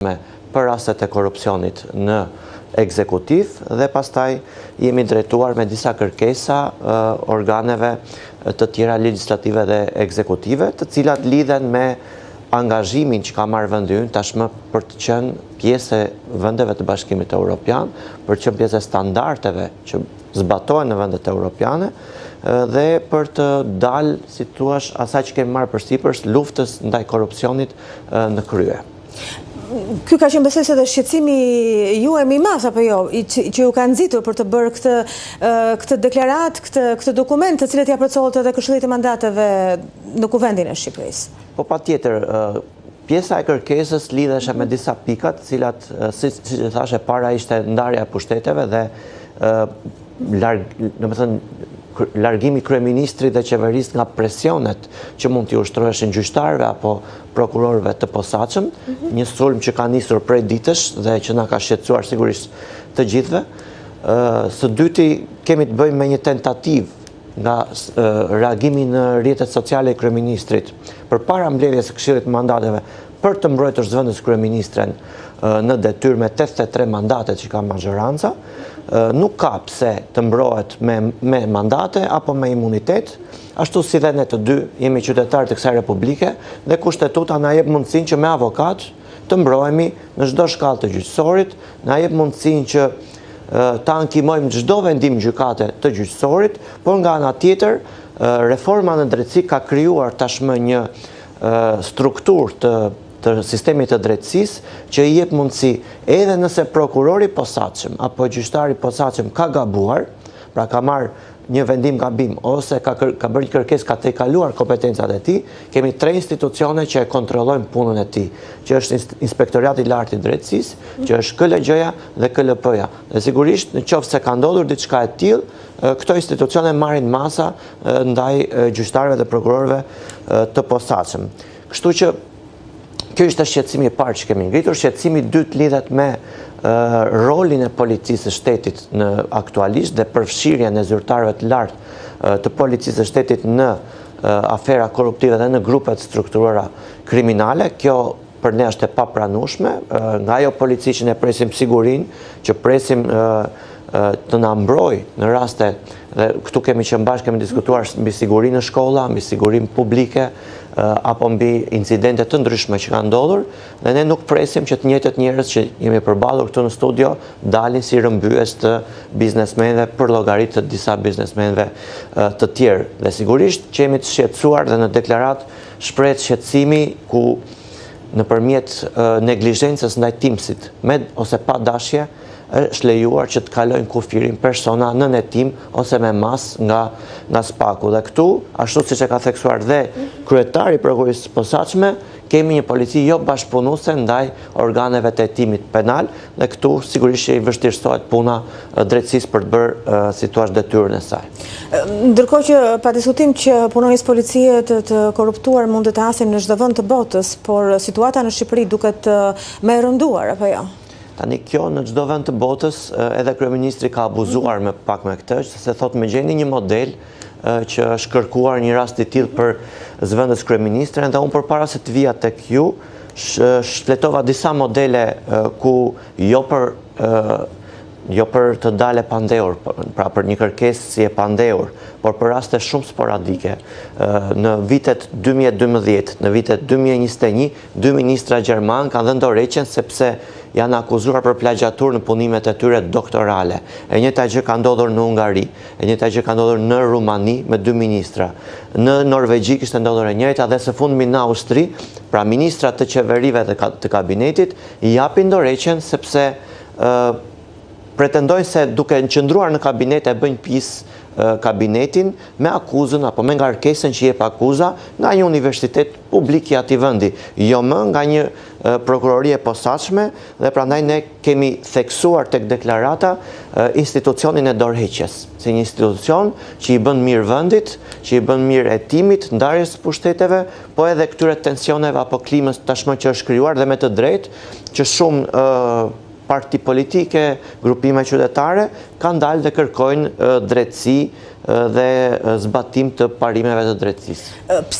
për rastet e korrupsionit në ekzekutiv dhe pastaj jemi drejtuar me disa kërkesa organeve të tjera legislative dhe ekzekutive, të cilat lidhen me angazhimin që ka marrë vendi ynë tashmë për të qenë pjesë e vendeve të Bashkimit Evropian, për të qenë pjesë e standardeve që zbatohen në vendet evropiane dhe për të dalë, si thua, asaj që kemi marrë përsipër luftës ndaj korrupsionit në krye. Ky ka qenë besoj se dhe shqetësimi juaj më i madh apo jo, që ju ka nxitur për të bërë këtë deklarat, këtë dokument, të cilët ja plotësohet edhe Këshillit e Mandateve në Kuvendin e Shqipërisë. Po patjetër, pjesa e kërkesës lidheshe me disa pikat, cilat, si që thashe, para ishte ndarja e pushteteve dhe largimi kryeministrit dhe qeverisë nga presionet që mund t'i ushtroheshin gjyqtarëve apo prokurorëve të posaçëm, një sulm që ka nisur prej ditësh dhe që na ka shqetësuar sigurisht të gjithëve. Së dyti, kemi të bëjmë me një tentativë nga reagimi në rrjetet sociale i kryeministrit përpara mbledhjes së Këshillit të Mandateve për të mbrojtur zëvendës kryeministren në detyrë me 83 mandatet që ka majoranca, nuk ka pse të mbrohet me mandate apo me imunitet, ashtu si dhe ne të dy jemi qytetarë të kësaj republike dhe kushtetuta na jep mundësinë që me avokat të mbrohemi në çdo shkallë të gjyqësorit, na jep mundësinë që ta ankimojmë çdo vendim gjykate të gjyqësorit, por nga ana tjetër reforma në drejtësi ka krijuar tashmë një strukturë të sistemit të drejtësisë që i jep mundësi edhe nëse prokurori posaçëm apo gjyqtari posaçëm ka gabuar, pra ka marrë një vendim gabim ose ka bërë një kërkesë ka tejkaluar kompetencat e tij, kemi 3 institucione që e kontrollojnë punën e tij, që është Inspektorati i Lartë i Drejtësisë, që është KLG-ja dhe KLP-ja. Dhe sigurisht nëse ka ndodhur diçka e tillë, këto institucione marrin masa ndaj gjyqtarëve dhe prokurorëve të posaçëm. Kështu që kjo ishte shqetësimi i parë që kemi ngritur. Shqetësimi i dytë lidhet me rolin e policisë së shtetit në aktualisht dhe përfshirjen e zyrtarëve të lartë të policisë së shtetit në afera korruptive dhe në grupet strukturuara kriminale. Kjo për ne është e papranueshme. Nga ajo polici që ne presim sigurinë, që presim të na mbrojë në raste, dhe këtu kemi qenë bashkë, kemi diskutuar mbi sigurinë në shkolla, mbi sigurinë publike, apo mbi incidente të ndryshme që kanë ndodhur, dhe ne nuk presim që të njëjtët njerëz që jemi përballur këtu në studio dalin si rrëmbyes të biznesmenëve për llogari të disa biznesmenëve të tjerë. Dhe sigurisht që jemi të shqetësuar dhe në deklarat shprehet shqetësimi ku nëpërmjet neglizhencës ndaj timsit, me ose pa dashje, është lejuar që të kalojnë kufirin persona në netim ose me mas nga spaku. Dhe këtu, ashtu siç e ka theksuar dhe kryetari i prokurisë së posaçme, kemi një polici jo bashkëpunuese ndaj organeve të hetimit penal dhe këtu sigurisht që i vështirësohet puna drejtësisë për të bërë si thua detyrën e saj. Ndërkohë që pa diskutim që punonjës policie të korruptuar mund të hasin në çdo vend të botës, por situata në Shqipëri duket më e rënduar apo jo? Tani kjo në çdo vend të botës, edhe kryeministri ka abuzuar me këtë, se thotë me gjeni një model që është kërkuar një rast i tillë për zëvendës kryeministren, dhe unë përpara se të vija tek ju, shfletova disa modele ku jo për të dalë pandehur, pra për një kërkesë si e pandehur, por për raste shumë sporadike. Në vitet 2012, në vitet 2021, 2 ministra gjerman kanë dhënë dorëheqjen sepse janë akuzuar për plagjatur në punimet e tyre doktorale. E njëjta gjë ka ndodhur në Hungari, e njëjta gjë ka ndodhur në Rumani me 2 ministra. Në Norvegji kishte ndodhur e njëjta dhe së fundmi në Austri, pra ministrat të qeverive dhe të kabinetit i japin dorëheqjen sepse pretendojnë se duke qëndruar në kabinet e bëjnë pjesë kabinetin me akuzën apo me ngarkesën që jep akuza nga një universitet publik i atij vendi, jo më nga një prokurori e posaçme, dhe prandaj ne kemi theksuar tek deklarata institucionin e dorëheqjes, si një institucion që i bën mirë vendit, që i bën mirë hetimit, ndarjes së pushteteve, po edhe këtyre tensioneve apo klimës tashmë që është krijuar dhe me të drejtë që shumë parti politike, grupime qytetare, kanë dalë dhe kërkojnë drejtësi dhe zbatim të parimeve të drejtësisë.